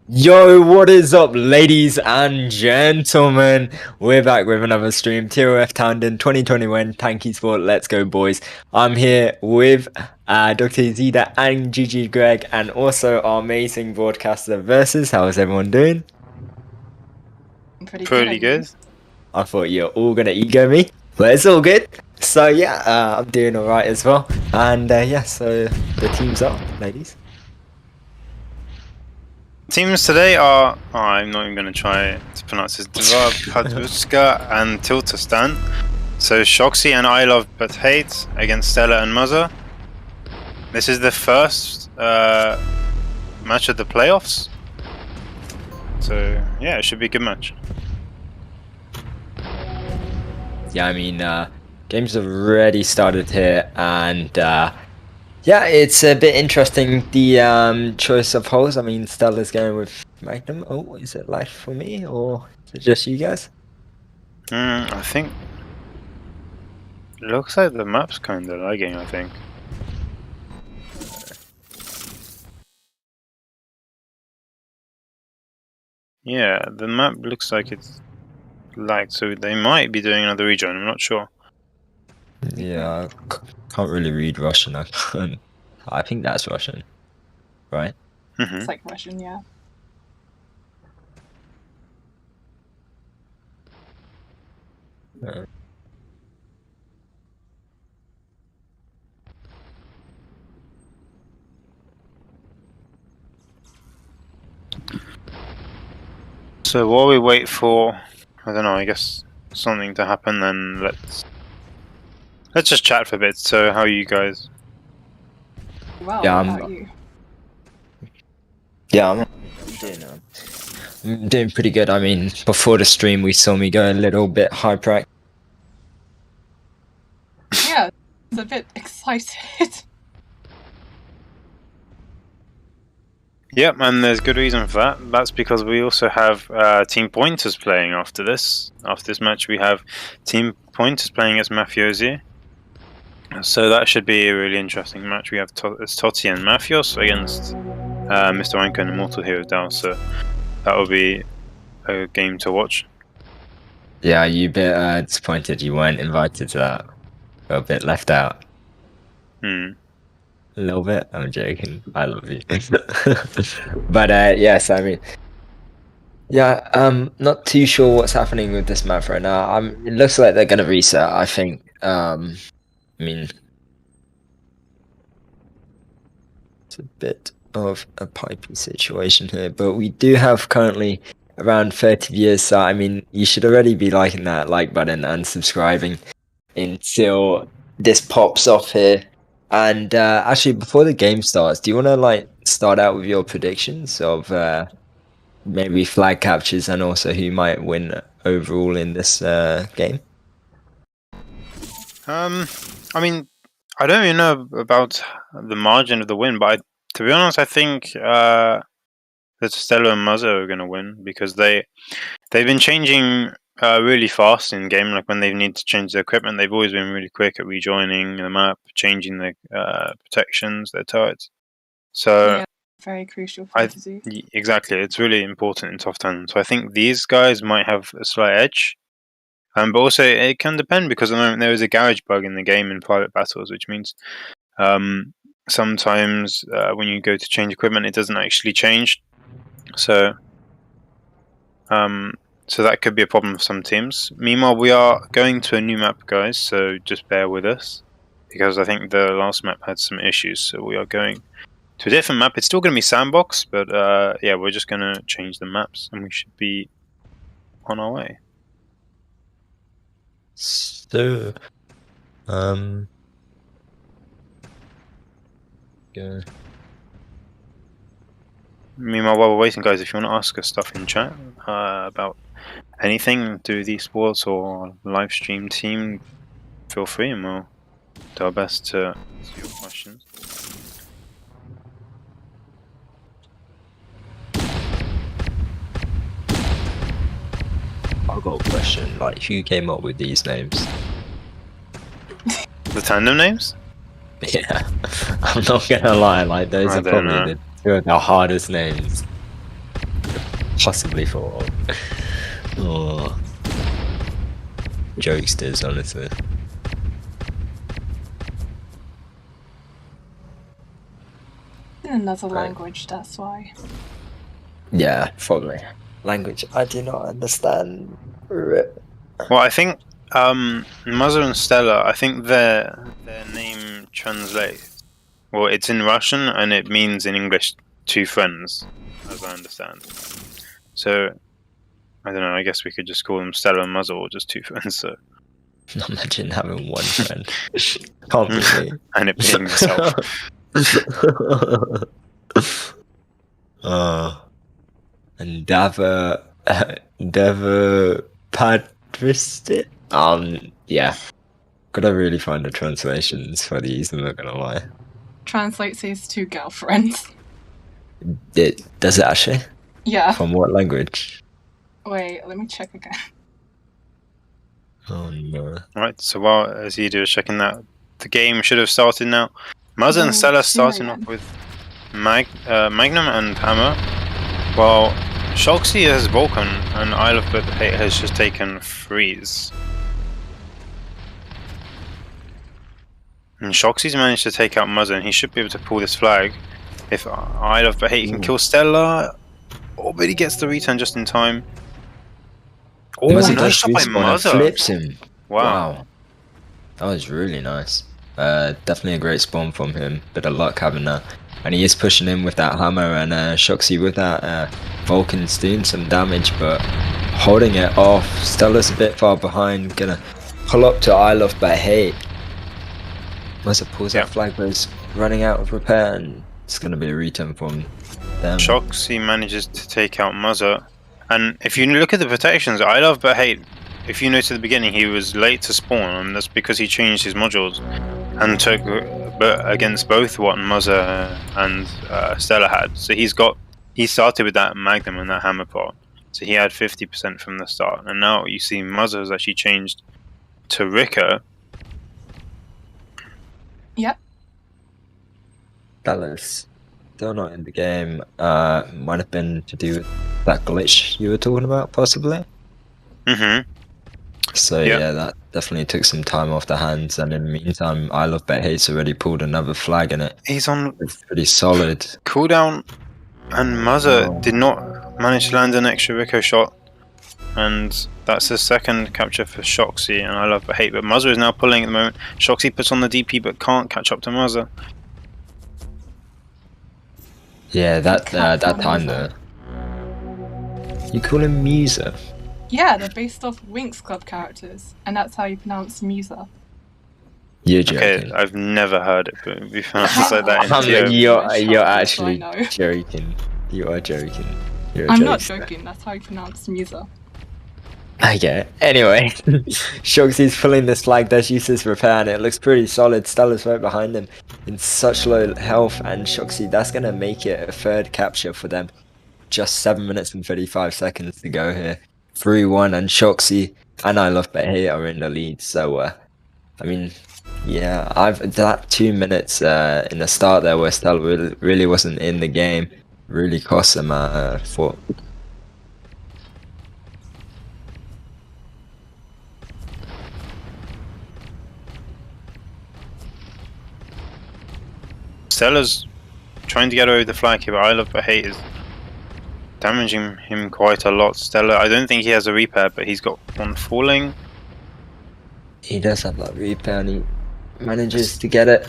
Yo, what is up, ladies and gentlemen? We're back with another stream, TOF Tandem 2021 Tanky Sport. Let's go, boys. I'm here with Dr. Zida and Gigi Greg, and also our amazing broadcaster Versus. How is everyone doing? Pretty good. I thought you're all gonna ego me, but it's all good. So yeah, I'm doing alright as well. And yeah, so the team's up, ladies. Teams today are, I'm not even going to try to pronounce this, Dva, Padruzhka and Tiltostan. So Shoxy and I Love But Hate against Stella and Muzzer. This is the first match of the playoffs. So yeah, it should be a good match. Yeah, I mean, games have already started here, and yeah, it's a bit interesting, the choice of holes. I mean, Stella's going with Magnum. Oh, is it live for me, or is it just you guys? I think it looks like the map's kind of lagging, I think. Yeah, the map looks like it's lagged, so they might be doing another rejoin, I'm not sure. Yeah, I can't really read Russian. I think that's Russian, right? It's like Russian, yeah. So while we wait for, I don't know, I guess something to happen, then let's just chat for a bit. So how are you guys? Well, Yeah, how about you? Yeah, I'm doing pretty good. I mean, before the stream, we saw me go a little bit hyperactive. Yeah, it's a bit excited. Yep, and there's good reason for that. That's because we also have Team Pointers playing after this. After this match, we have Team Pointers playing as Mafiosi. So that should be a really interesting match. We have Totti and Mafios against Mr. Wanko and Immortal Hero Down. So that will be a game to watch. Yeah, you a bit disappointed you weren't invited to that. Got a bit left out. A little bit. I'm joking. I love you. But yes, I mean, yeah, not too sure what's happening with this map right now. It looks like they're gonna reset. I think. I mean, it's a bit of a pipey situation here, but we do have currently around 30 views. So I mean, you should already be liking that like button and subscribing until this pops off here. And actually, before the game starts, do you want to like start out with your predictions of maybe flag captures and also who might win overall in this game? I mean, I don't even know about the margin of the win, but to be honest, I think that Stella and Muzzer are going to win because they've been changing really fast in game. Like when they need to change their equipment, they've always been really quick at rejoining the map, changing the protections, their turrets. So Yeah, very crucial for to do. Exactly, it's really important in TOF Tandem. So I think these guys might have a slight edge. But also it can depend because at the moment there is a garage bug in the game in private battles, which means sometimes when you go to change equipment, it doesn't actually change. So so that could be a problem for some teams. Meanwhile, we are going to a new map, guys, so just bear with us because I think the last map had some issues. So we are going to a different map. It's still going to be sandbox, but yeah, we're just going to change the maps and we should be on our way. So, go. Meanwhile, while we're waiting, guys, if you want to ask us stuff in chat about anything to do with esports or live stream team, feel free and we'll do our best to answer your questions. I've got a question. Like, who came up with these names? The tandem names? Yeah, I'm not gonna lie. Like, those are probably the two of the hardest names. Possibly for one. Oh. Jokesters, honestly. In another language, that's why. Yeah, probably. Language I do not understand. Well, I think Muzza and Stella, I think their name translates. Well, it's in Russian and it means in English two friends, as I understand. So, I don't know, I guess we could just call them Stella and Muzza or just two friends. So. Imagine having one friend. Can't be me. And it being yourself. And Dava padruzhka. Yeah. Gotta really find the translations for these, I'm not gonna lie. Translates his two girlfriends. Does it actually? Yeah. From what language? Wait, let me check again. Oh no. Right, so while Azidu is checking that, the game should have started now. Muzza and Stella starting off with Magnum and Hammer, while Shoxy has Vulcan and Isle of Hate has just taken Freeze. And Shoxy's managed to take out Muzza and he should be able to pull this flag if Isle of Hate can kill Stella. Oh, but he gets the return just in time. Oh, nice shot by Muzza. Flips him. Wow. That was really nice. Definitely a great spawn from him. Bit of luck having that. And he is pushing in with that hammer, and Shoxy with that Vulcan's doing some damage, but holding it off. Stella's a bit far behind, gonna pull up to Isle of Hate. Muzza pulls that flag, but it's running out of repair, and it's gonna be a return from them. Shoxy manages to take out Muzza. And if you look at the protections, Isle of Hate, if you notice at the beginning, he was late to spawn, and that's because he changed his modules and took against both what Muzza and Stella had. So he started with that Magnum and that Hammer pot. So he had 50% from the start. And now you see Muzza has actually changed to Ricker. Yep. Stella's still not in the game. Might have been to do with that glitch you were talking about, possibly. Mm-hmm. So yeah, that definitely took some time off the hands, and in the meantime, Isle of Hate's already pulled another flag in it. He's on pretty solid cooldown, and Muzza did not manage to land an extra Rico shot, and that's the second capture for Shoxy and Isle of Hate. But Muzza is now pulling at the moment. Shoxy puts on the DP but can't catch up to Muzza. Yeah, that time though. You call him Musa? Yeah, they're based off Winx Club characters, and that's how you pronounce Musa. You're joking. Okay, I've never heard it, but we pronounced like that. You're actually joking. You are joking. I'm not joking. That's how you pronounce Musa. Okay. Anyway, Shogsy's pulling this flag. There's useless repair, and it looks pretty solid. Stella's right behind him in such low health, and Shoxy, that's gonna make it a third capture for them. Just 7 minutes and 35 seconds to go here. 3-1, and Shoxy and I Love Hate are in the lead. So, I mean, yeah, that 2 minutes in the start there where Stella really wasn't in the game really cost them for. Stella's trying to get over the flag here, but I Love Hate is damaging him quite a lot. Stella, I don't think he has a repair, but he's got one falling. He does have that repair, and he manages to get it.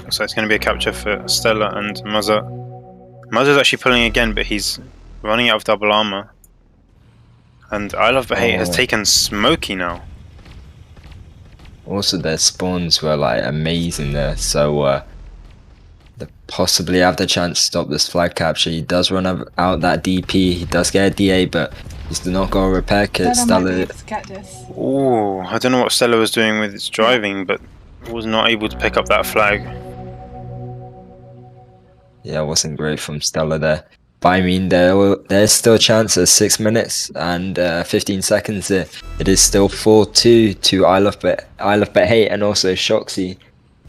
So it's going to be a capture for Stella and Muzza. Muzza's actually pulling again, but he's running out of double armor. And I Love Hate has taken Smokey now. Also, their spawns were like amazing there, so they possibly have the chance to stop this flag capture. He does run out that DP, he does get a DA, but he's not got a repair kit. Stella. Oh, I don't know what Stella was doing with its driving, but was not able to pick up that flag. Yeah, it wasn't great from Stella there. But I mean, there's still a chance at 6 minutes and 15 seconds there. It is still 4-2 to I Love Hate and also Shoxy.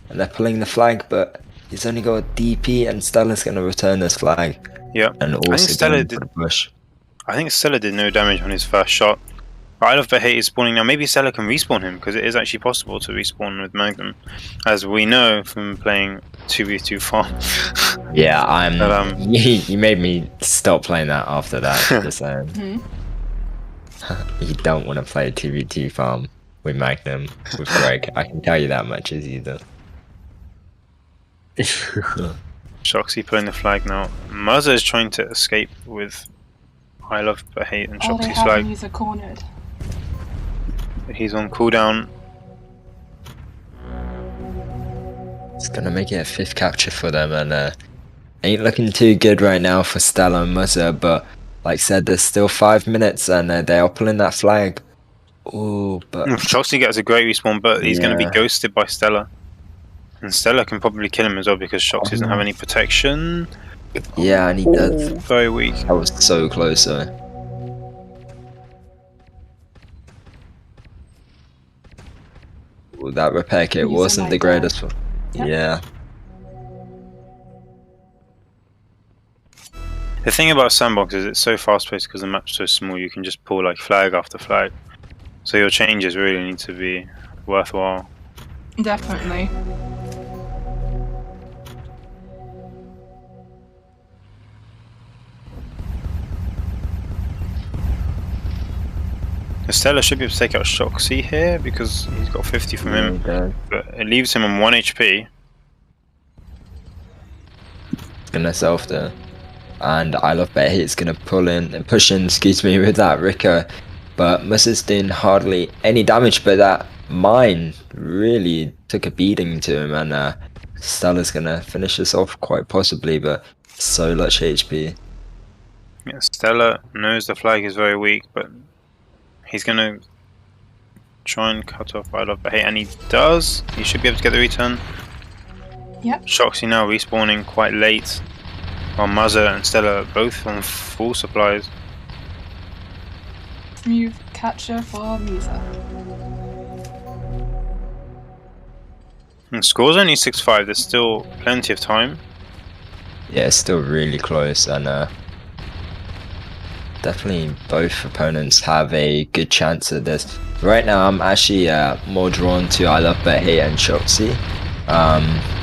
And they're pulling the flag, but he's only got a DP, and Stella's going to return this flag. Yeah, and also Stella did push. I think Stella did no damage on his first shot. But I love the hate is spawning now. Maybe Stella can respawn him, because it is actually possible to respawn with Magnum, as we know from playing 2v2 farm. Yeah, I'm. But, You made me stop playing that after that. Just saying. Mhm. You don't want to play 2v2 farm with Magnum with Greg. I can tell you that much as either. Shoxy pulling the flag now. Muzza is trying to escape with I love the hate and Oh, they Shoxy's have flag. user cornered. He's on cooldown. It's gonna make it a 5th capture for them, and ain't looking too good right now for Stella and Muzza, but like I said, there's still 5 minutes and they are pulling that flag. Oh, but Shoxy gets a great respawn, but he's going to be Yeah. ghosted by Stella. And Stella can probably kill him as well because Shoxy doesn't have any protection. yeah, and he does. Very weak. That was so close though. Ooh, that repair kit Use a wasn't the nightmare. greatest one. Yep. Yeah. The thing about Sandbox is it's so fast paced because the map's so small, you can just pull like flag after flag. So your changes really need to be worthwhile. Definitely. Stella should be able to take out Shoxy here because he's got 50 from him, but it leaves him on 1 HP. Gonna self there. And I love bet he's gonna push in, excuse me, with that Rico. But Muzza's doing hardly any damage, but that mine really took a beating to him, and Stella's gonna finish this off quite possibly, but so much HP. Yeah, Stella knows the flag is very weak, but he's gonna try and cut off I love the hate, and he does. He should be able to get the return. Yep. Shoxy now respawning quite late, while Muzza and Stella are both on full supplies. Smooth catcher for Musa. And score's only 6-5. There's still plenty of time. Yeah, it's still really close, and definitely both opponents have a good chance at this. Right now, I'm actually more drawn to I love bet hate and Shoxy,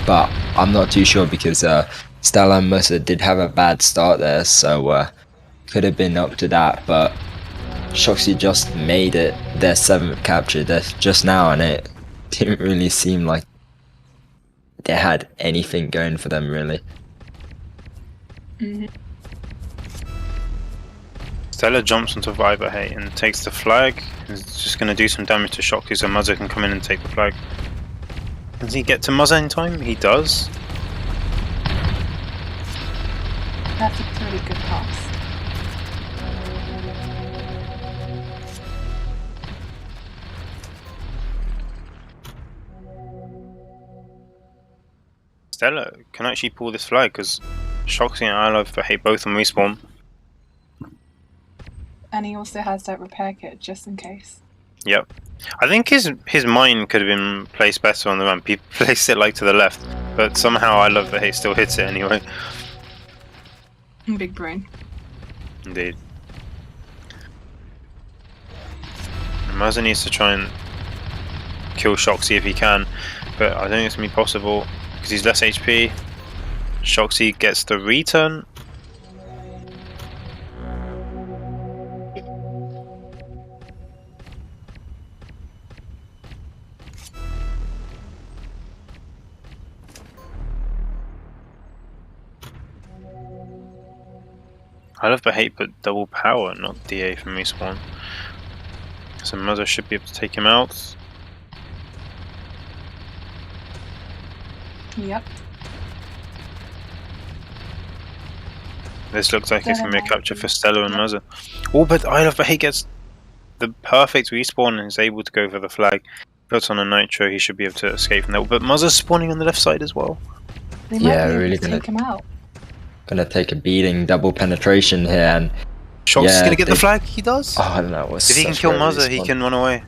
but I'm not too sure because Stella and Muzza did have a bad start there, so could have been up to that, but Shoxy just made it their 7th capture just now, and it didn't really seem like they had anything going for them, really. Mhm. Stella jumps onto Viper Hate and takes the flag. He's just going to do some damage to Shoxy so Muzza can come in and take the flag. Does he get to Muzza in time? He does. That's a pretty good pass. Stella can actually pull this flag because Shoxy and I love the hate both on respawn. And he also has that repair kit just in case. Yep. I think his mine could have been placed better on the ramp. He placed it like to the left, but somehow I love the hate still hits it anyway. Big brain. Indeed. Muzza needs to try and kill Shoxy if he can, but I don't think it's going to be possible because he's less HP. Shoxy gets the return. I love the hate, but double power, not DA from respawn. So Muzza should be able to take him out. Yep. This looks like it's going to be a capture for Stella and Muzza. Oh, but I love the hate gets the perfect respawn and is able to go for the flag. Puts on a nitro, he should be able to escape from that. But Muzza's spawning on the left side as well. They might Yeah, be able really to take him out. Gonna take a beating, double penetration here, and Shoxy's yeah, going to get the they- flag, he does. oh, that was If he can such kill great Muzza, he respawn. can run away.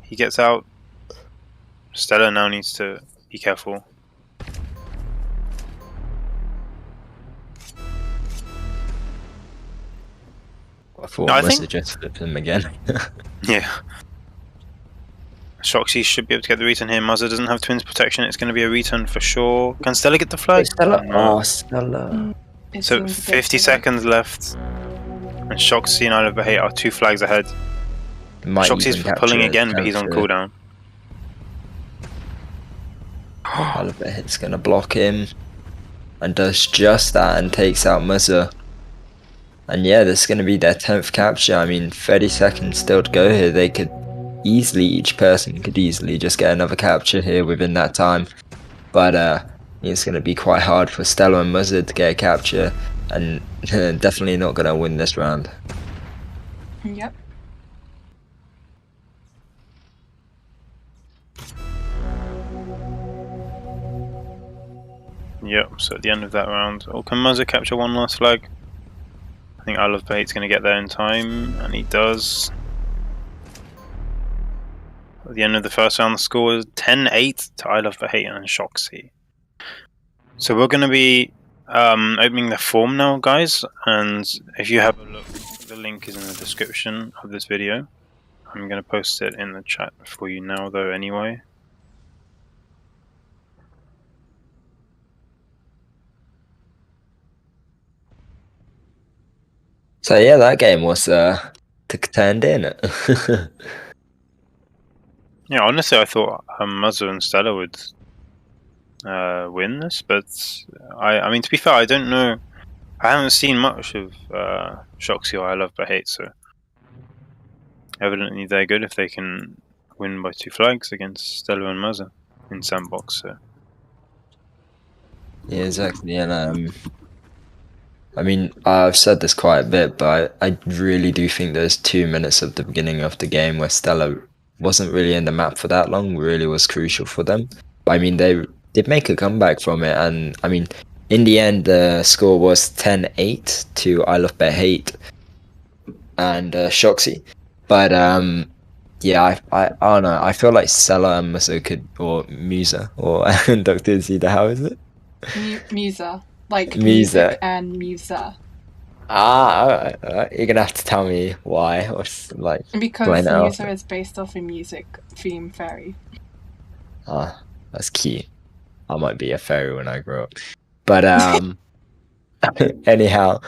He gets out. Stella now needs to be careful. I thought No, I Musa think- just flipped him again. Yeah. Shoxy should be able to get the return here. Muzza doesn't have twins protection. It's going to be a return for sure. Can Stella get the flag? Stella. No. Oh, Stella. It So seems a bit 50 too seconds left. And Shoxy and Isle of Bahia are 2 flags ahead. Might Shoxy's even pulling capture again, but he's on capture. cooldown. Isle of Bahia is going to block him. And does just that and takes out Musa. And yeah, this is going to be their 10th capture. I mean, 30 seconds still to go here. They could easily, each person could easily just get another capture here within that time. But it's going to be quite hard for Stella and Musa to get a capture. And definitely not going to win this round. Yep. Yep, so at the end of that round. Oh, can Muzza capture one last flag? I think Isle of Bait's going to get there in time, and he does. At the end of the first round, the score is 10-8 to Isle of Bahia and Shoxy. So we're going to be opening the form now, guys, and if you have a look, the link is in the description of this video. I'm going to post it in the chat for you now, though, anyway. So yeah, that game was turned in. Yeah, honestly, I thought Muzza and Stella would win this, but I mean, to be fair, I don't know. I haven't seen much of Shoxy or I Love But Hate, so evidently they're good if they can win by 2 flags against Stella and Muzza in Sandbox. So. Yeah, exactly. And I mean, I've said this quite a bit, but I really do think those 2 minutes of the beginning of the game where Stella wasn't really in the map for that long really was crucial for them. But I mean, they did make a comeback from it, and I mean, in the end, the score was 10-8 to I Love Bear Hate and Shoxy. But yeah, I don't know. I feel like Stella and Musa could, or Musa, or Dr. Zeta, how is it? Musa. Like Musa. music and Musa. Ah, alright. You're gonna have to tell me why, or like Because explain it Musa out. is based off a music theme fairy. Ah, that's cute. I might be a fairy when I grow up. But anyhow,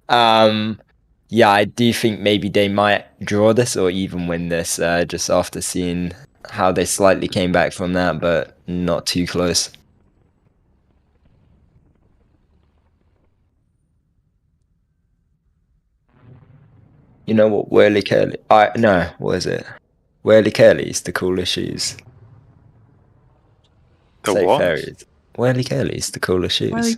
yeah, I do think maybe they might draw this or even win this, just after seeing how they slightly came back from that, but not too close. You know what, Whirly Curly? No, what is it? Whirly Curly's the coolest shoes. The Say what? fairies. Whirly Curly's the coolest shoes. Really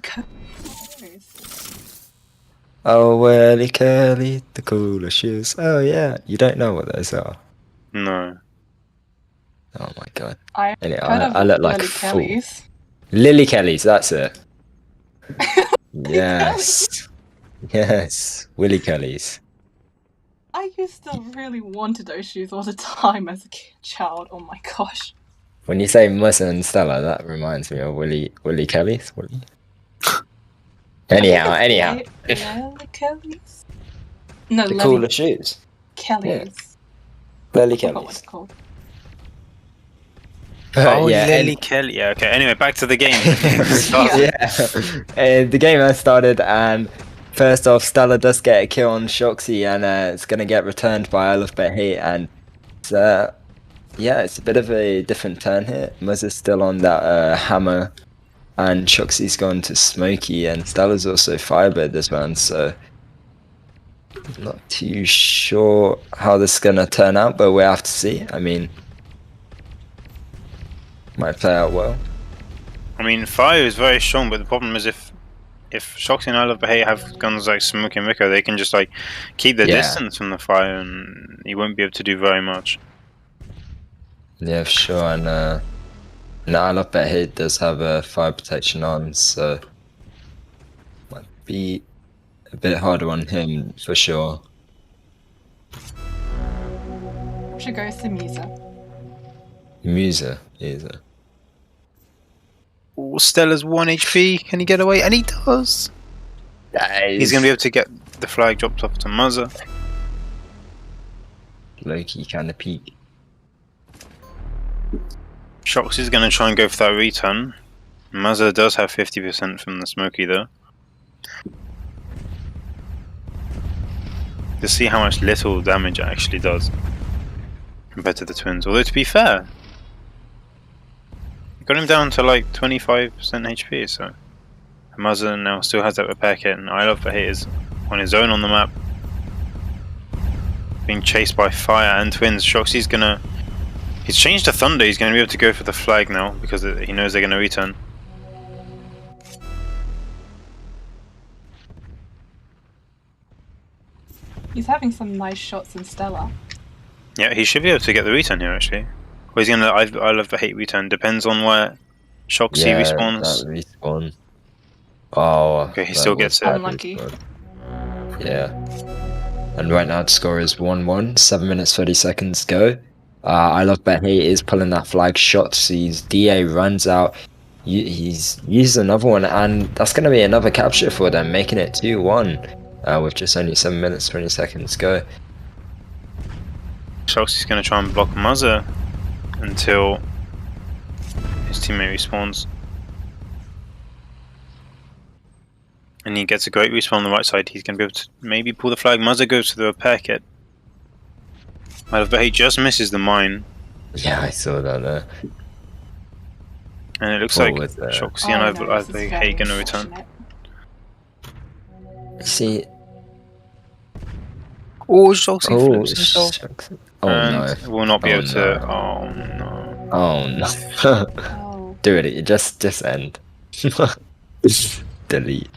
Oh, Whirly Curly, the coolest shoes. Oh yeah, you don't know what those are. No. Oh my god. I Anyway, heard of I look like Lily a fool. Kelly's. Lily Kelly's, that's it. Yes. Yes. Willy Kelly's. I used to really wanted those shoes all the time as a child. Oh my gosh. When you say Musa and Stella, that reminds me of Willy Kelly's. Willy. Anyhow. Lily Kelly's? No, The Lily coolest shoes. Kelly's. Lily I forgot what Kelly's. it's called. Yeah, Lily Kelly. Yeah, okay. Anyway, back to the game. yeah. The game has started, and first off, Stella does get a kill on Shoxy, and it's gonna get returned by I Love Bet Hate, and it's, yeah, it's a bit of a different turn here. Muza's still on that hammer, and Shoxy's gone to Smoky, and Stella's also firebird this round, so not too sure how this is gonna turn out, but we'll have to see. I mean, might play out well. I mean, fire is very strong, but the problem is if Shoxy and I Love Bahia have guns like Smoke and Rico, they can just like keep their distance from the fire, and he won't be able to do very much. Yeah, for sure. And I Love Bet Hate does have a fire protection on, so might be a bit harder on him for sure. She goes to Musa. Musa. Oh, Stella's 1 HP. Can he get away? And he does. Nice. He's going to be able to get the flag dropped off to Muzza. low-key kind of peak. Shox is going to try and go for that return. Mazza does have 50% from the Smoky though. To see how much little damage it actually does compared to the twins. Although to be fair, got him down to like 25% HP, so Mazza now still has that repair kit, and I Love the Hate is on his own on the map. Being chased by fire and twins. Shoxy's gonna... He's changed to Thunder, he's gonna be able to go for the flag now because he knows they're gonna return. He's having some nice shots in Stella. Yeah, he should be able to get the return here actually. Or he's gonna I Love the Hate return, depends on where Shoxy respawns. That respawn. Oh, Okay, he still gets it. Unlucky. Yeah. And right now the score is 1-1, 7 minutes 30 seconds to go. I Love the Hate is pulling that flag shot, sees DA runs out. He's used another one, and that's going to be another capture for them, making it 2-1 with just only 7 minutes 20 seconds to go. Shoxy's gonna try and block Mazza until his teammate respawns. And he gets a great respawn on the right side. He's going to be able to maybe pull the flag. Mazza goes to the repair kit. I Love the Hate just misses the mine. Yeah, I saw that there. And it looks like Shoxy and I Love the Hate going to return. See. Oh, Shoxy flips himself. Oh and no. will not be able to... No. Oh no. Oh no. Oh. Do it, just end. Delete.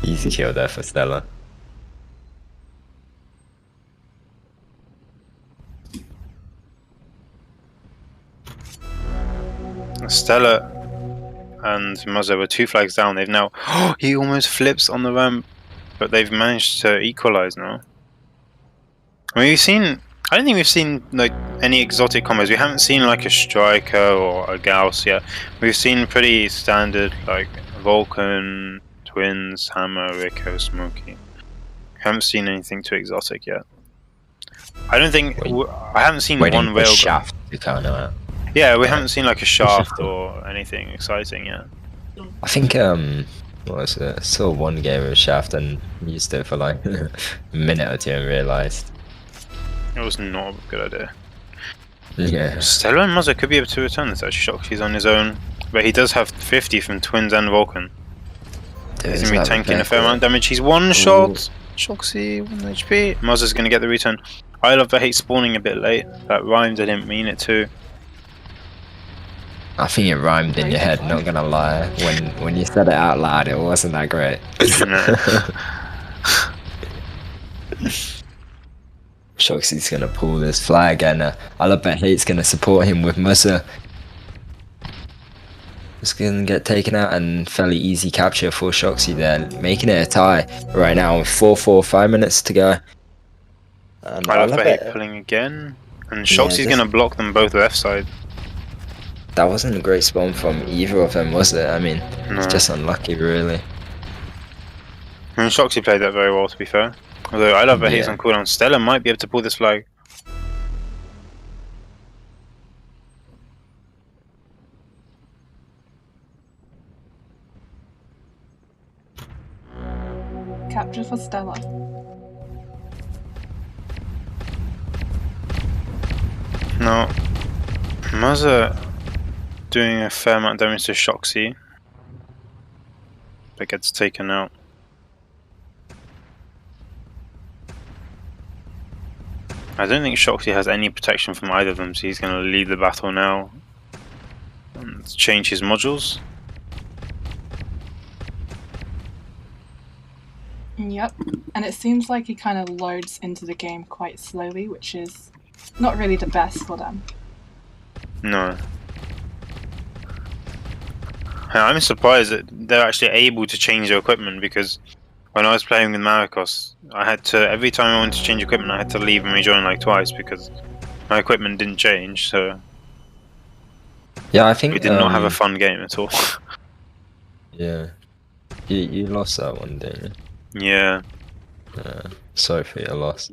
Easy kill there for Stella. Stella and Mazza were 2 flags down. They've now... Oh, he almost flips on the ramp. But they've managed to equalize now. I mean, we've seen... I don't think we've seen like any exotic combos. We haven't seen like a Striker or a Gauss yet. We've seen pretty standard like Vulcan, Twins, Hammer, Rico, Smoky. We haven't seen anything too exotic yet. I don't think... I haven't seen one railgun. Shaft to counter out. Yeah, we haven't seen like a Shaft or anything exciting yet. I think what was it? I saw one game of Shaft and used it for like a minute or two and realised. It was not a good idea. Yeah. Stella and Mazza could be able to return this actually. Shoxy's on his own. But he does have 50 from Twins and Vulcan. He's going to be tanking a fair amount of damage. He's one shot. Shoxy, 1 HP. Mazza's going to get the return. I Love the Hate spawning a bit late. That rhymed, I didn't mean it to. I think it rhymed in your head, not gonna lie. When you said it out loud, it wasn't that great. Shoxy's gonna pull this flag, and I Love the Hate's gonna support him with Mazza. Just gonna get taken out, and fairly easy capture for Shoxy there, making it a tie right now with 4-4, 5 minutes to go. And I Love the Hate pulling again, and Shoxy's gonna block them both left side. That wasn't a great spawn from either of them, was it? I mean, it's just unlucky, really. I mean, Shoxy played that very well, to be fair. Although I Love the Hate's on cooldown. Stella might be able to pull this flag. Capture for Stella. No. Mazza doing a fair amount of damage to Shoxy. But gets taken out. I don't think Shoxy has any protection from either of them, so he's going to leave the battle now and change his modules. Yep, and it seems like he kind of loads into the game quite slowly, which is not really the best for them. No. I'm surprised that they're actually able to change their equipment, because when I was playing with Marikos, I had to, every time I wanted to change equipment, I had to leave and rejoin like twice because my equipment didn't change, so yeah, I think we did not have a fun game at all. Yeah. You lost that one, didn't you? Yeah. Sorry for your loss.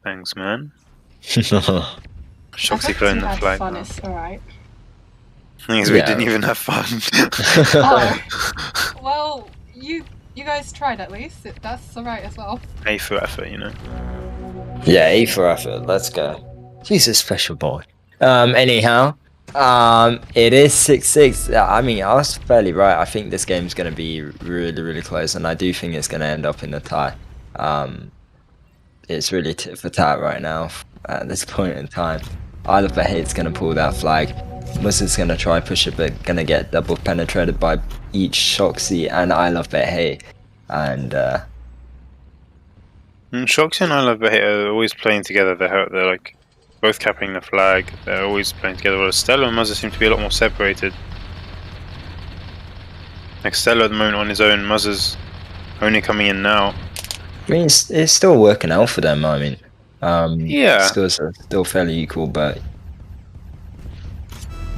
Thanks, man. As Shoxy long as throwing you the had flag fun, now. it's alright. Thing is, we didn't even have fun. Oh. Well, you guys tried at least. That's alright as well. A for effort, you know. Yeah, A for effort. Let's go. He's a special boy. Anyhow, it is 6-6. I mean, I was fairly right. I think this game's gonna be really, really close, and I do think it's gonna end up in a tie. It's really tit for tat right now at this point in time. I Love But Hate's gonna pull that flag. Muzz's gonna try push it, but gonna get double penetrated by each Shoxy and I Love But Hate. And Shoxy and I Love But Hate are always playing together. They're like both capping the flag. They're always playing together. Whereas Stella and Muzza seem to be a lot more separated. Like Stella at the moment on his own, Muzza's only coming in now. I mean, it's still working out for them. I mean, Yeah. scores are still fairly equal, but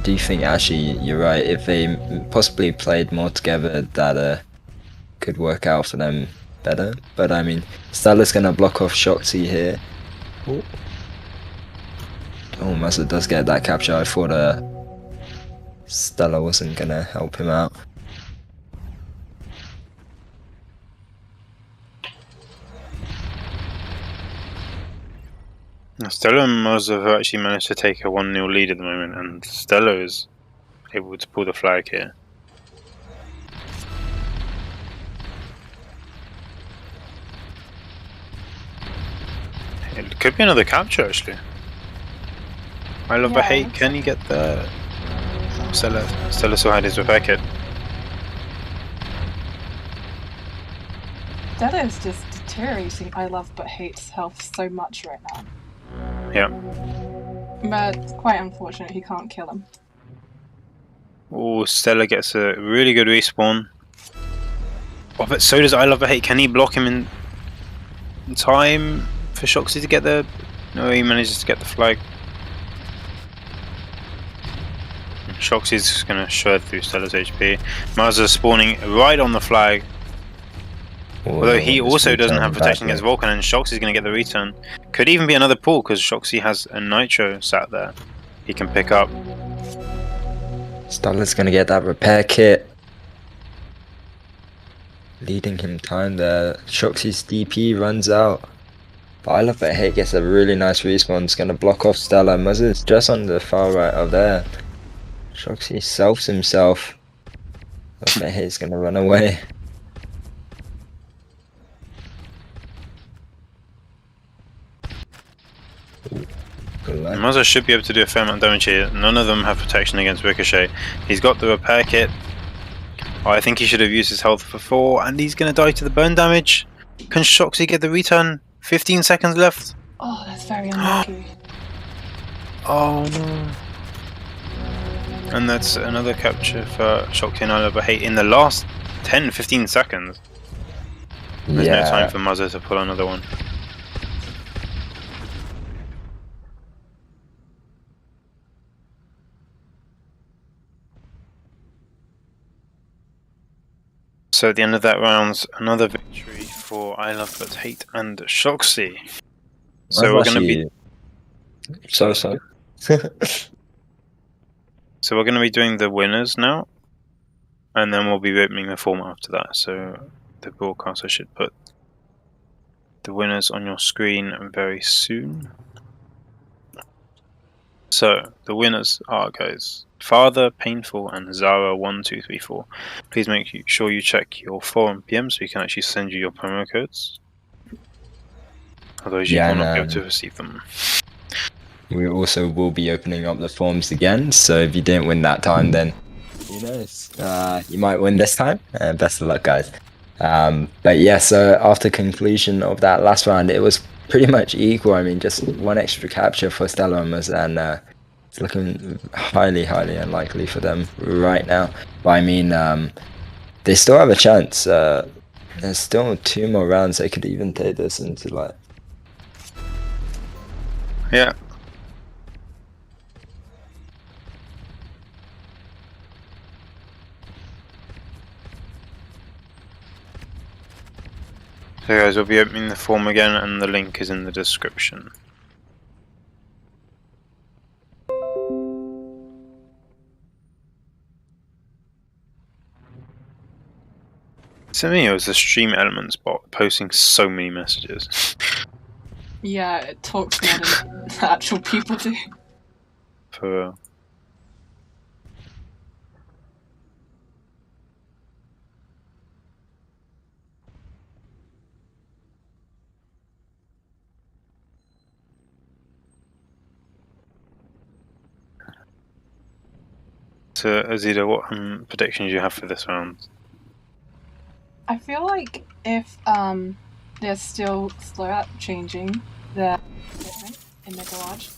do you think actually you're right? If they possibly played more together, that could work out for them better. But I mean, Stella's gonna block off Shoxy here. Oh, Muzza does get that capture. I thought Stella wasn't gonna help him out. Stella and Muzza have actually managed to take a 1-0 lead at the moment, and Stella is able to pull the flag here. It could be another capture actually. I Love But Hate. Can he get the Stella still had his repair kit. Stella is just deteriorating I Love But Hate's health so much right now. Yeah. But it's quite unfortunate he can't kill him. Oh, Stella gets a really good respawn. Oh, but so does I Love But Hate. Can he block him in time for Shoxy to get there? No, he manages to get the flag. Shoxy's just going to shred through Stella's HP. Mazza spawning right on the flag. Although he also doesn't have protection against Vulcan, and Shoxy's going to get the return. Could even be another pull, because Shoxy has a Nitro sat there he can pick up. Stella's gonna get that repair kit. Leading him time there. Shoxy's DP runs out. But I Love But Hate gets a really nice respawn. It's gonna block off Stella. Muzza's just on the far right of there. Shoxy selfs himself. Love But Hate's gonna run away. Mazza should be able to do a fair amount of damage here. None of them have protection against Ricochet. He's got the repair kit. Oh, I think he should have used his health before, and he's going to die to the burn damage. Can Shoxy get the return? 15 seconds left. Oh, that's very unlucky. Oh no. And that's another capture for Shoxy and I Love But Hate in the last 10-15 seconds. There's no time for Mazza to pull another one. So at the end of that round, another victory for I Love But Hate and Shoxy. So we're going to be so. So we're going to be doing the winners now, and then we'll be opening the format after that. So the broadcaster should put the winners on your screen very soon. So the winners are, guys, Father, Painful, and Zara1234. Please make sure you check your forum PM so we can actually send you your promo codes. Otherwise, you will not be able to receive them. We also will be opening up the forums again, so if you didn't win that time, then who knows? You might win this time. Best of luck, guys. But yeah, so after conclusion of that last round, it was pretty much equal. I mean, just one extra capture for Stella and it's looking highly, highly unlikely for them right now. But I mean, they still have a chance. There's still 2 more rounds. They could even take this into like. Yeah. So guys, we'll be opening the form again, and the link is in the description. To me, it was the stream elements bot posting so many messages. Yeah, it talks more than the actual people do. For real. So, Azida, what predictions do you have for this round? I feel like if they're still slow at changing their equipment in the garage.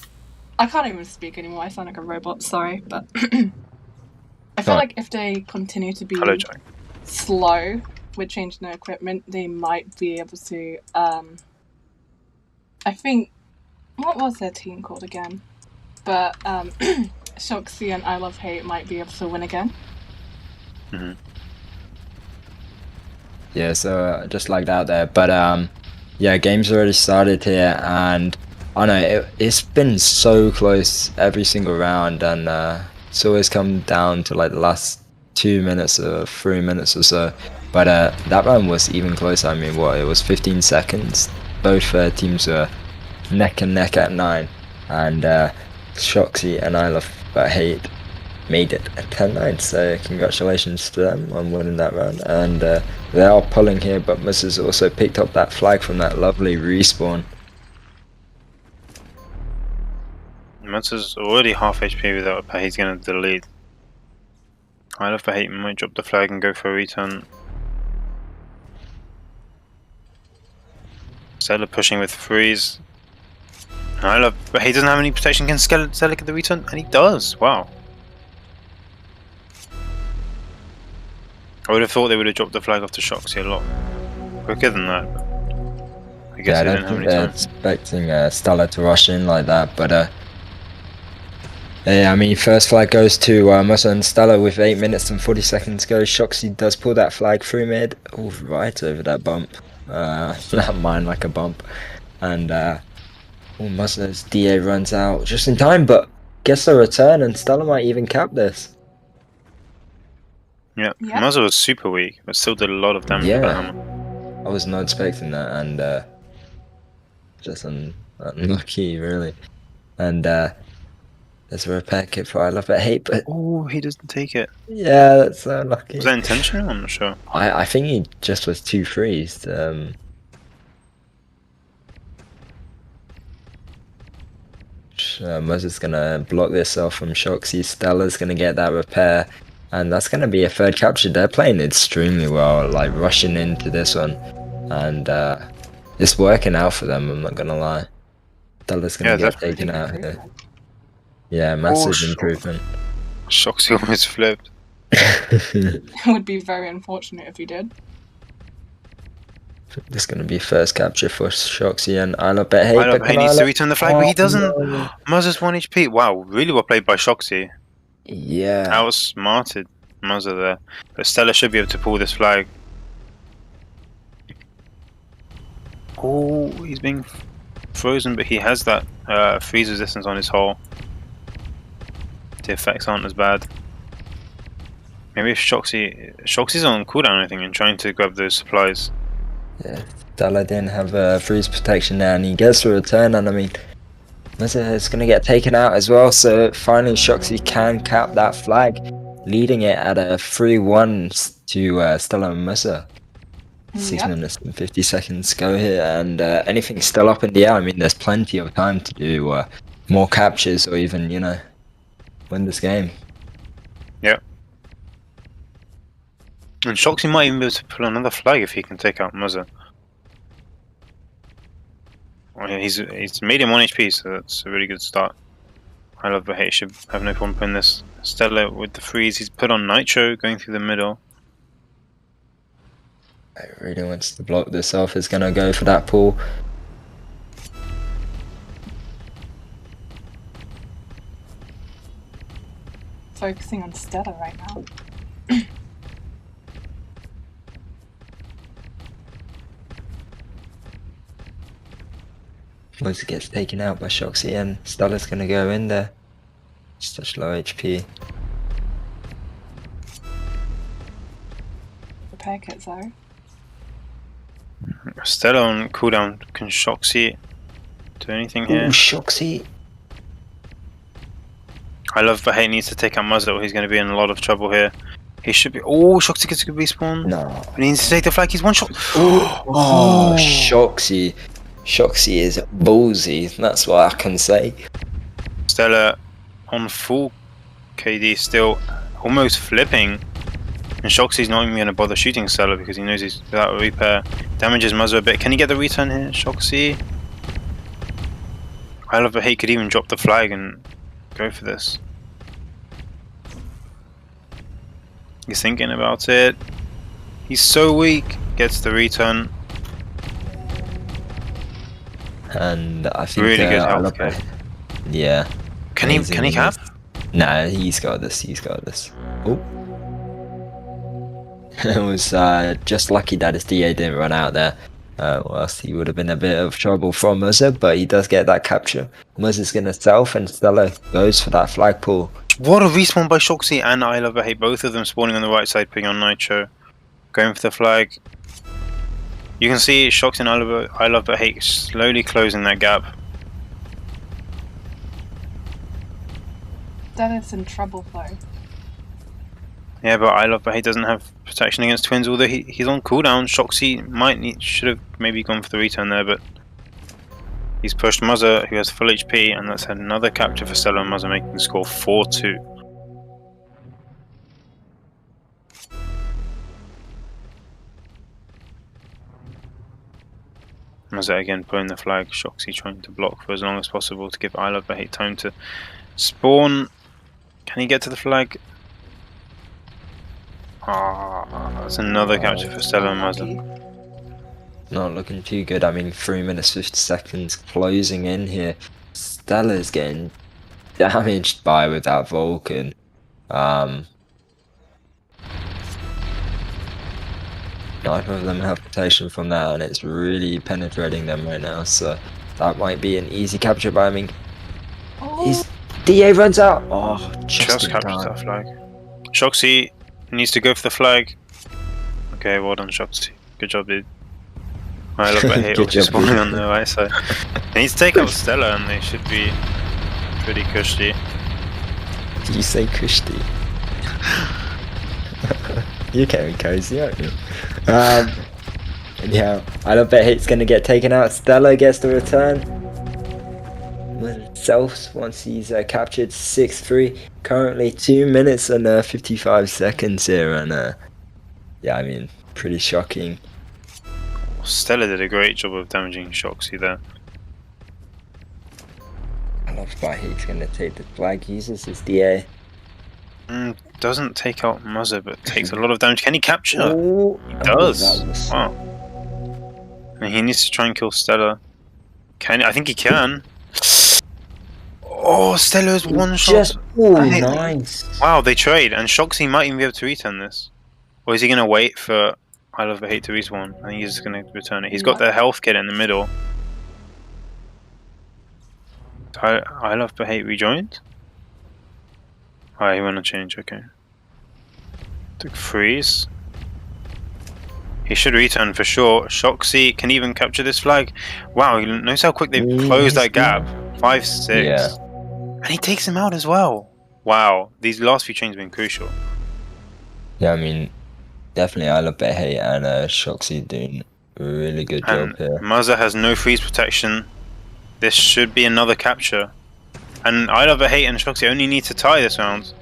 I can't even speak anymore, I sound like a robot, sorry, but I feel like if they continue to be Hello, Jack. slow with changing their equipment, they might be able to I think what was their team called again? But Shoxy and I Love Hate might be able to win again. Mm-hmm. Yeah, so just like that there. But yeah, game's already started here, and I know it's been so close every single round, and it's always come down to like the last 2 minutes or 3 minutes or so. But that round was even closer. I mean, what, it was 15 seconds. Both teams were neck and neck at 9, and Shoxy and I Love Hate made it at 10-9, so congratulations to them on winning that round. And they are pulling here, but Mus has also picked up that flag from that lovely respawn. Mus is already half HP without a pay. He's going to delete. I Love Hate might drop the flag and go for a return. Stella pushing with freeze. I Love Hate doesn't have any protection against Stella at the return, and he does. Wow. I would have thought they would have dropped the flag off to Shoxy a lot quicker than that. But I guess Yeah, they I didn't don't have think any they're time. expecting Stella to rush in like that, but yeah, I mean, first flag goes to Mus and Stella with 8 minutes and 40 seconds to go. Shoxy does pull that flag through mid, right over that bump. That mine like a bump. And Mus's DA runs out just in time, but gets the return, and Stella might even cap this. Yeah, Yeah. Muzza was super weak, but still did a lot of damage with the hammer. I was not expecting that, and just unlucky, really. And there's a repair kit for I Love Hate, but Oh, he doesn't take it. yeah, that's so unlucky. Was that intentional? I'm not sure. I think he just was too freezed. Muz is gonna block this off from Shoxy. Stella's gonna get that repair, and that's gonna be a third capture. They're playing extremely well, like rushing into this one, and it's working out for them. I'm not gonna lie. Stella's gonna get taken out here. Yeah, massive improvement. Shoxy almost flipped. It would be very unfortunate if he did. This is gonna be first capture for Shoxy, and I Love Hate. I Love Hate needs to return the flag, but he doesn't. No. Muzza's 1 HP. Wow, really well played by Shoxy. Yeah. Outsmarted Muzza there. But Stella should be able to pull this flag. Oh, he's being frozen, but he has that freeze resistance on his hull. The effects aren't as bad. Maybe if Shoxy's on cooldown, I think, and trying to grab those supplies. Yeah, Stella didn't have freeze protection there, and he gets a return, and I mean, Muzza is going to get taken out as well, so finally Shoxy can cap that flag, leading it at a 3-1 to Stella and Muzza. 6 minutes and 50 seconds to go here, and anything's still up in the air. I mean, there's plenty of time to do more captures, or even, you know, win this game. Yep. And Shoxy might even be able to pull another flag if he can take out Muzza. Well, he's medium 1 HP, so that's a really good start. I Love Hate should have no problem putting this. Stella with the freeze, he's put on Nitro going through the middle. He really wants to block this off, is going to go for that pull. Focusing on Stella right now. Once it gets taken out by Shoxy, and Stella's gonna go in there. Such low HP. Repair kits though. Stella on cooldown. Can Shoxy do anything here? Ooh, Shoxy. I love but hate needs to take out Muzzle. He's going to be in a lot of trouble here. He should be. Oh, Shoxy gets a good respawn. No. But he needs to take the flag. He's one shot. Oh, Shoxy. Shoxy is ballsy. That's what I can say. Stella on full KD still almost flipping. And Shoxy's not even going to bother shooting Stella because he knows he's without a repair. Damages Muzzle a bit. Can he get the return here, Shoxy? I love but hate could even drop the flag and go for this. He's thinking about it. He's so weak. Gets the return. And I think Really good I health. love yeah. Can he cap? Nah, he's got this. He's got this. Oh. It was just lucky that his DA didn't run out there. Or else he would have been a bit of trouble from Muzza, but he does get that capture. Muzza's gonna self and Stella goes for that flagpole. What a respawn by Shoxy and I love but hate. Both of them spawning on the right side, putting on Nitro. Going for the flag. You can see Shoxy and I love but hate slowly closing that gap. Stella's in trouble though. Yeah, but I love but hate doesn't have protection against twins, although he's on cooldown. Shoxy should have maybe gone for the return there, but he's pushed Muzza, who has full HP, and that's another capture for Stella and Muzza, making the score 4-2. Muzza again pulling the flag, Shoxy trying to block for as long as possible to give I love but hate time to spawn. Can he get to the flag? Ah, that's another capture for Stella and Muzza. Not looking too good. I mean, 3 minutes 50 seconds closing in here. Stella's getting damaged by with that Vulcan. Neither of them have protection from that, and it's really penetrating them right now. So that might be an easy capture. But I mean, his DA runs out. Oh, just captured that flag. Shoxy needs to go for the flag. Okay, well done, Shoxy. Good job, dude. I love that hate also spawning on the right side. They need to take out Stella and they should be pretty cushy. Did you say cushy? You're getting cozy, aren't you? Yeah, I love that hate's gonna get taken out. Stella gets the return. Self once he's captured 6-3. Currently 2 minutes and 55 seconds here, and yeah, I mean, pretty shocking. Stella did a great job of damaging Shoxy there. I love that he's gonna take the flag, uses his DA. Doesn't take out Muzza, but takes a lot of damage. Can he capture? Oh, He does. Wow. And he needs to try and kill Stella. I think he can. Oh, Stella's one shot. Nice. Wow, they trade, and Shoxy might even be able to return this. Or is he going to wait for I love the hate to respawn? I think he's just going to return it. He's got the health kit in the middle. I love the hate rejoined. Alright, he went on change, okay. Took freeze. He should return for sure. Shoxy can even capture this flag. Wow, he knows how quick they've closed that gap. 5-6. Yeah. And he takes him out as well. Wow, these last few chains have been crucial. Yeah, I mean, definitely I love that hate and Shoxy doing a really good job here. Muzza has no freeze protection. This should be another capture. And I love the hate and Shoxy only need to tie this round.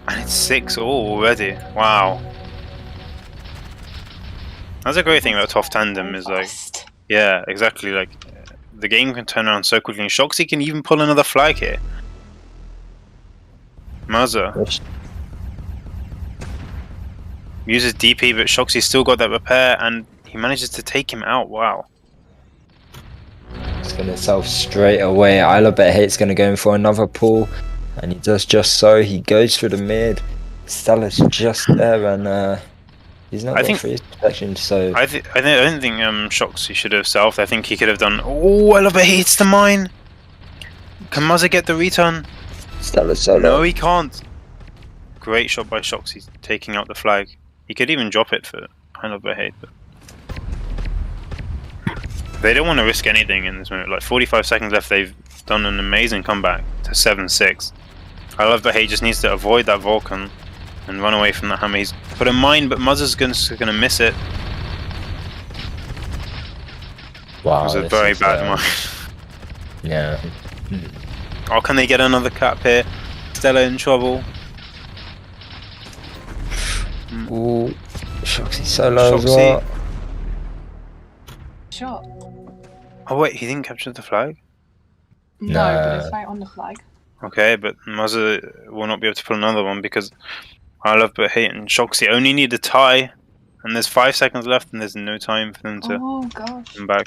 And it's 6 already. Wow. That's a great thing about TOF Tandem is like, yeah, exactly. Like the game can turn around so quickly, and Shoxy can even pull another flag here. Muzza uses DP, but Shoxy's still got that repair, and he manages to take him out. Wow. He's gonna self straight away. I love that hate's gonna go in for another pull, and he does just so. He goes for the mid. Stella's just there, and He's not I got think- freeze protection, so I don't think Shoxy should have selfed. I think he could have done. Oh, I love it. He hits the mine. Can Muzza get the return? Stellar solo. No, he can't. Great shot by Shoxy, taking out the flag. He could even drop it for I love it hate. But they don't want to risk anything in this moment. Like 45 seconds left. They've done an amazing comeback to 7-6. I love that he just needs to avoid that Vulcan and run away from that hammer. He's put a mine, but Muzza's gonna miss it. Wow, It was a this very is, bad mine. Yeah. Oh, can they get another cap here? Stella in trouble. Ooh, Shoxy solo as Shoxy. well. Shot. Oh wait, he didn't capture the flag? No, Nah. but it's right on the flag. Okay, but Muzza will not be able to pull another one because I love but hate and Shoxy only need a tie, and there's 5 seconds left and there's no time for them to Oh gosh. come back.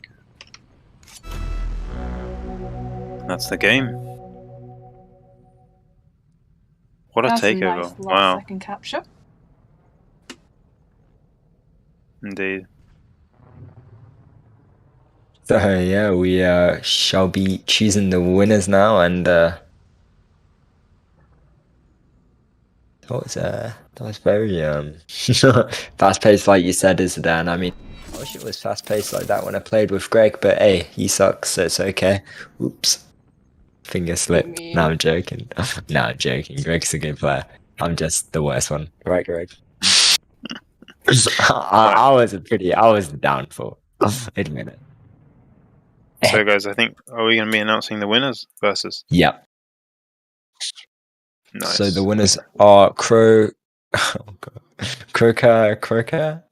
That's the game. What a That's takeover. a nice last Wow, second capture. indeed. So yeah, we shall be choosing the winners now, and that was very fast paced, like you said, Isdan. I mean, I wish it was fast paced like that when I played with Greg, but hey, he sucks, so it's okay. Oops, finger slipped. Yeah. No, I'm joking. No, I'm joking. Greg's a good player. I'm just the worst one, right, Greg? I was the downfall. Admit it. So guys, I think, are we going to be announcing the winners versus? Yep. Nice. So the winners are Croker,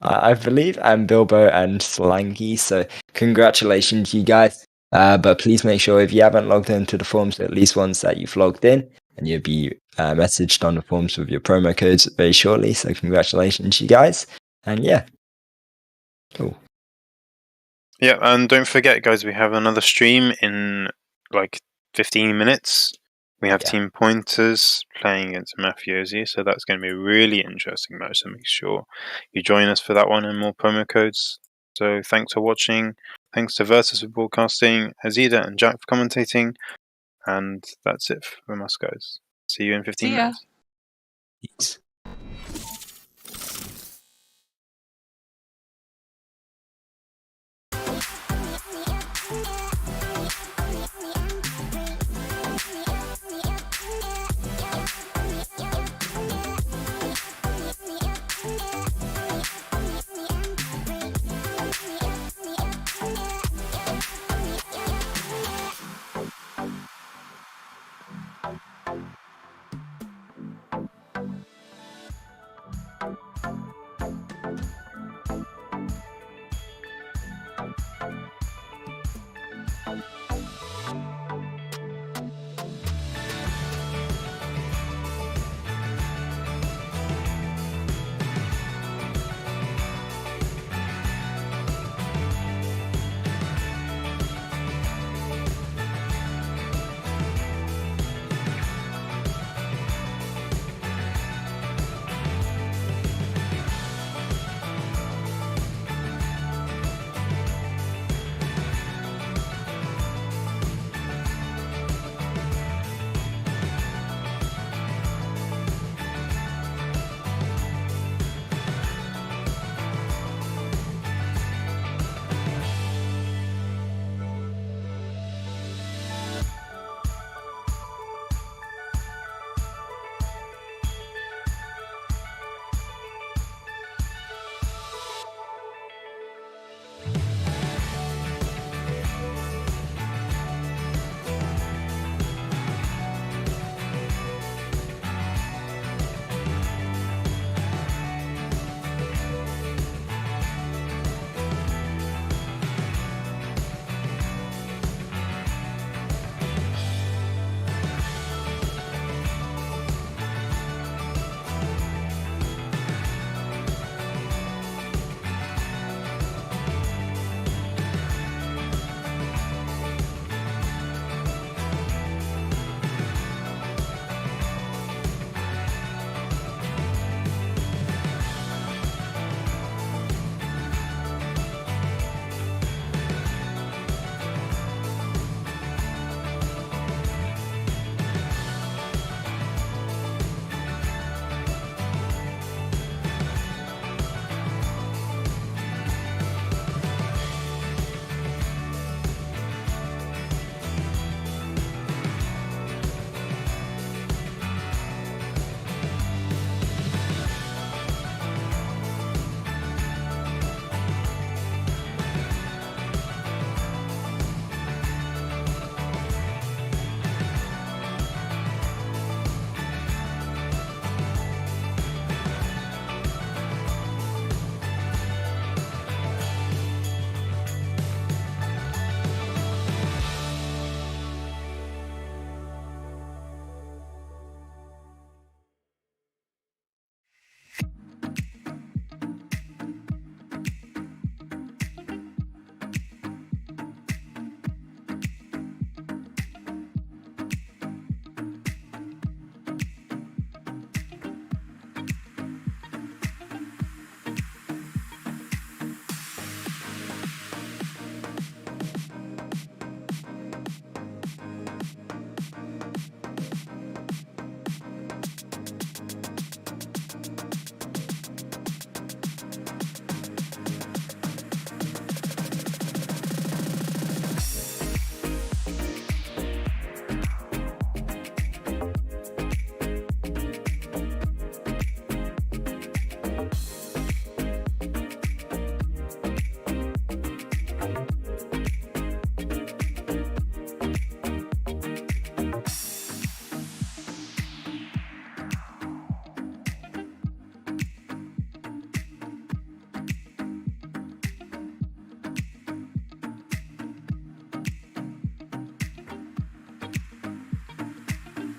I believe, and Bilbo and Slanky. So congratulations, you guys. But please make sure if you haven't logged into the forums, at least once that you've logged in, and you'll be messaged on the forums with your promo codes very shortly. So congratulations, you guys. And yeah. Cool. Yeah, and don't forget, guys, we have another stream in like 15 minutes. We have Yeah. Team Pointers playing against Mafiosi, so that's going to be a really interesting match. So make sure you join us for that one and more promo codes. So thanks for watching. Thanks to Versus for broadcasting, Azida and Jack for commentating. And that's it from us, guys. See you in 15 See ya. minutes. Peace.